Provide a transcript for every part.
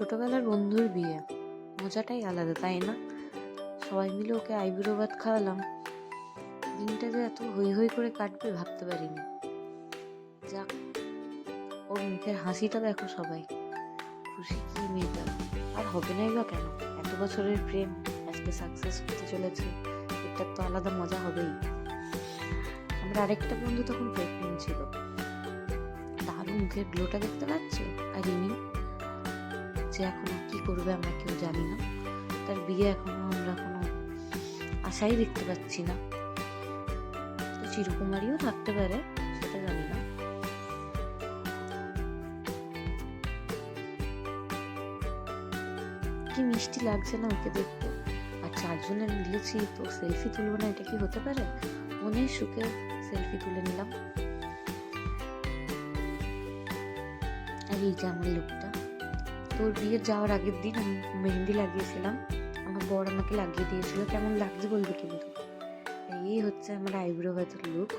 ছোটবেলার বন্ধুর বিয়ে, মজাটাই আলাদা, তাই না? সবাই মিলে ওকে আইবুড়ো ভাত খাওয়ালাম। দিনটা যে এত হই হই করে কাটবে ভাবতে পারিনি। যাক, ওর মুখের হাসিটা দেখো সবাই, খুশি কি মেয়েটা। আর হবে নাই বা কেন? এত বছরের প্রেম আজকে সাকসেস হতে চলেছে, এটার তো আলাদা মজা হবেই। আমার আরেকটা বন্ধু তখন প্রেগনেন্ট ছিল, তার মুখের গ্লোটা দেখতে পাচ্ছি। আর ইনি যে এখনো কি করবে আমরা কেউ জানি না, তার বিয়ে এখনো আমরা কোনো আশাই দেখতে পাচ্ছি না। তো চিরকুমারীও থাকতে পারে, সেটা জানি না। কি মিষ্টি লাগছে না ওকে দেখতে। আর চারজনের মিলেছি তো সেলফি তুলবো না, এটা কি হতে পারে? মনের সুখে সেলফি তুলে নিলাম। আর এই যে আমার লুকটা, তোর বিয়ে যাওয়ার আগের দিন আমি মেহেন্দি লাগিয়েছিলাম, আমার বর আমাকে লাগিয়ে দিয়েছিল। কেমন লাগছে বলবে কিন্তু। এই হচ্ছে আমার আইব্রো ভাতের লুক।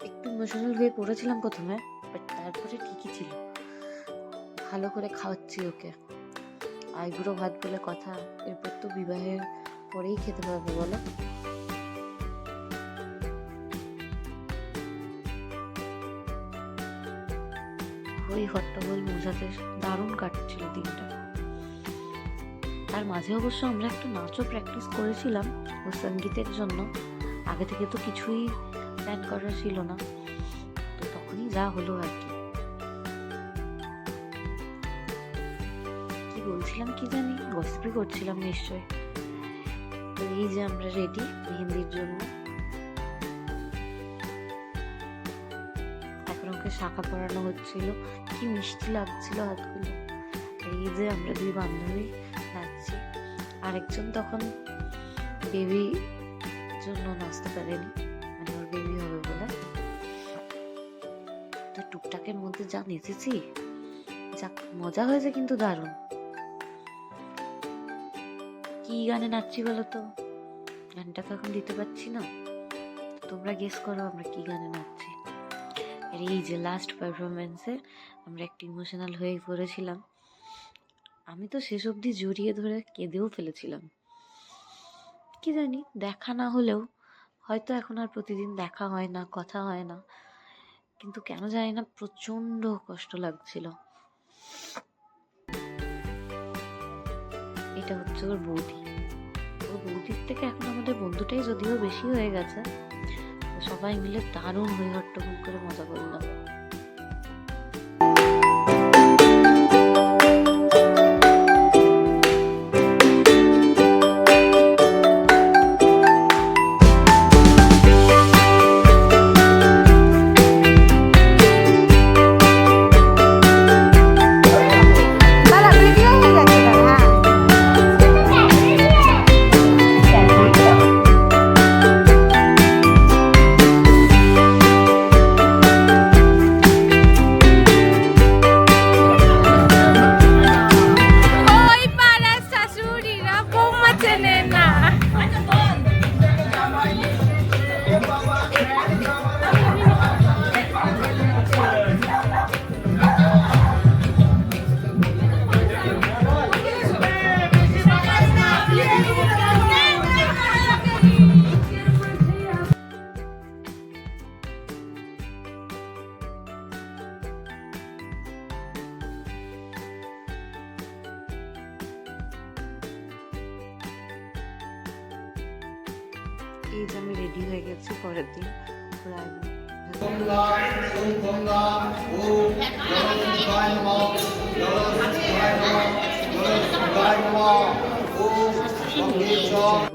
একটু ইমোশনাল হয়ে পড়েছিলাম প্রথমে, বাট তারপরে ঠিকই ছিল। ভালো করে খাওয়াচ্ছি ওকে। আইব্রো ভাত বলে কথা, এরপর তো বিবাহের পরেই খেতে পারবো বলো। ওই হট্টগোল মজাতে দারুণ কাটছিল দিনটা। তার মাঝে অবশ্য আমরা একটু নাচও প্র্যাকটিস করেছিলাম ও সঙ্গীতের জন্য। আগে থেকে তো কিছুই প্ল্যান করা ছিল না, তো তখনই যা হলো আর কি। কি বলছিলাম কি জানি, গসিপই করছিলাম নিশ্চয়। তো এই যে আমরা রেডি মেহেন্দির জন্য। এখন ওকে শাখা পরানো হচ্ছিল, কি মিষ্টি লাগছিল হাতগুলো। এই যে আমরা দুই বান্ধবী নাচছি। আরেকজন তখন বেবি জন্য নাচতে পারেনি, মানে ওর বেবি হবে বলে। তো টুকটাকের মধ্যে যা নেচেছি, যাক মজা হয়েছে কিন্তু দারুণ। কি গানে নাচছি বলো তো? গানটা তো এখন দিতে পারছি না, তোমরা গেস করো আমরা কি গানে নাচছি। আর এই যে লাস্ট পারফরমেন্সে আমরা একটু ইমোশনাল হয়ে পড়েছিলাম। আমি তো শেষ অবধি জড়িয়ে ধরে কেঁদেও ফেলেছিলাম। কি জানি, দেখা না হলেও হয়তো এখন আর প্রতিদিন দেখা হয় না, কথা হয় না, কিন্তু কেন জানি না প্রচন্ড কষ্ট লাগছিল। এটা হচ্ছে ওর বৌদি। ওর বৌদির থেকে এখন আমাদের বন্ধুটাই যদিও বেশি হয়ে গেছে। সবাই মিলে দারুণ হই হট্টগোল করে মজা করলাম। এই যে আমি রেডি হয়ে গেছি পরের দিন।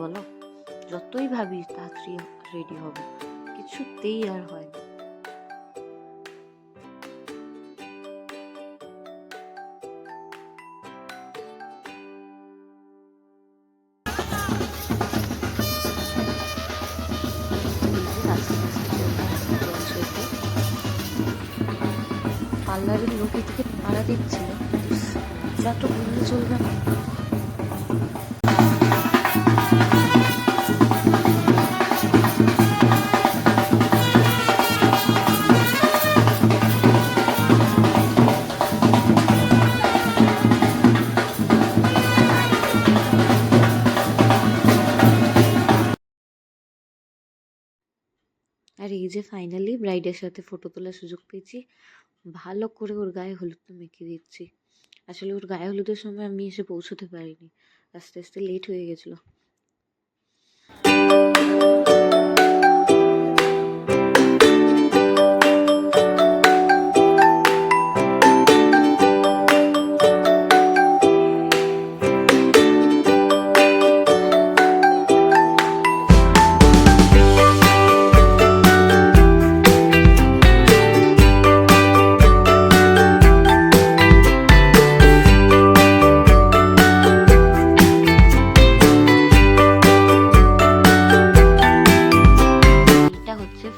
বলো, যতই ভাবি তাড়াতাড়ি রেডি হবে, কিছুতেই আর হয় না। পার্লারের লোক এদিকে ভাড়া দিচ্ছিল, যা তো বললে চলবে না। আর এই যে ফাইনালি ব্রাইডের সাথে ফটো তোলার সুযোগ পেয়েছি, ভালো করে ওর গায়ে হলুদটা মেখে দিচ্ছি। আসলে ওর গায়ে হলুদের সময় আমি এসে পৌঁছতে পারিনি, আস্তে আস্তে লেট হয়ে গেছিলো।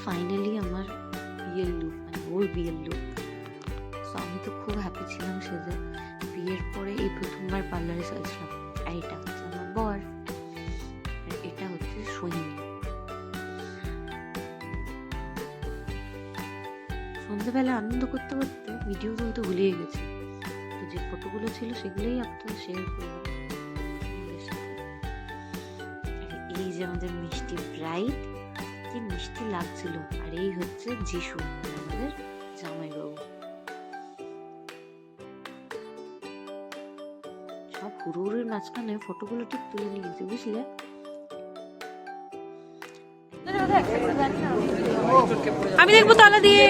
ফাইনালি আমার বিয়ের লুক, মানে ওর বিয়ের লুক। সো আমি তো খুব হ্যাপি ছিলাম সেজে। বিয়ের পরে এই প্রথমবার পার্লারে সাজলাম। আর এটা হচ্ছে আমার বর, আর এটা হচ্ছে সোহিনী। সন্ধ্যেবেলা আনন্দ করতে করতে ভিডিও তুলতে ভুলিয়ে গেছি, তো যে ফটোগুলো ছিল সেগুলোই আপনাদের শেয়ার করলাম আমাদের সাথে। আর এই যে আমাদের মিষ্টি ব্রাইড, কি মিষ্টি লাগছিল। আর এই হচ্ছে যিশু, আমাদের জামাইবাবু। সব হুড়োহুড়ির মাঝখানে ফটোগুলো ঠিক তুলে নিয়েছি, বুঝলে। আমি দেখবো তালা দিয়ে।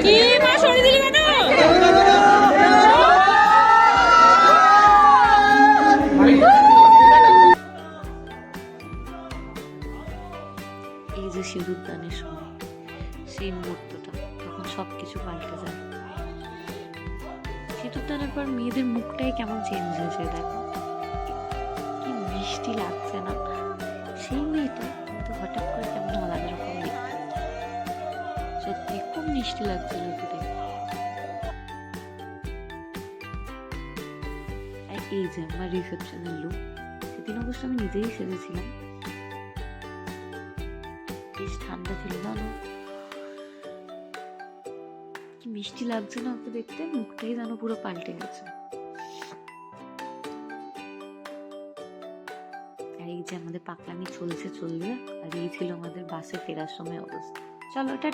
কি মা সরে দিলি কেন? এই যে সিঁদুর দানের সময় সেই মুহূর্তটা, তখন সবকিছু পাল্টে যায়। সিঁদুর দানের পর মেয়েদের মুখটাই কেমন চেঞ্জ হয়েছে, দেখো কি মিষ্টি লাগছে না। সেই মেয়েটা কিন্তু হঠাৎ করে কেমন আলাদা রকম দেখতে, সত্যি খুব মিষ্টি লাগছিল ওকে। আর এই যে আমার রিসেপশনের লুক, সেদিন অবশ্য আমি নিজেই সেজেছিলাম। বেশ ঠান্ডা ছিল, জানো কি মিষ্টি লাগছে না ওকে দেখতে, মুখটাই যেন পুরো পাল্টে গেছে। আর এই যে আমাদের পাকলামি চলবে। আর এই ছিল আমাদের বাসে ফেরার সময় অবস্থা। চলো টাটা।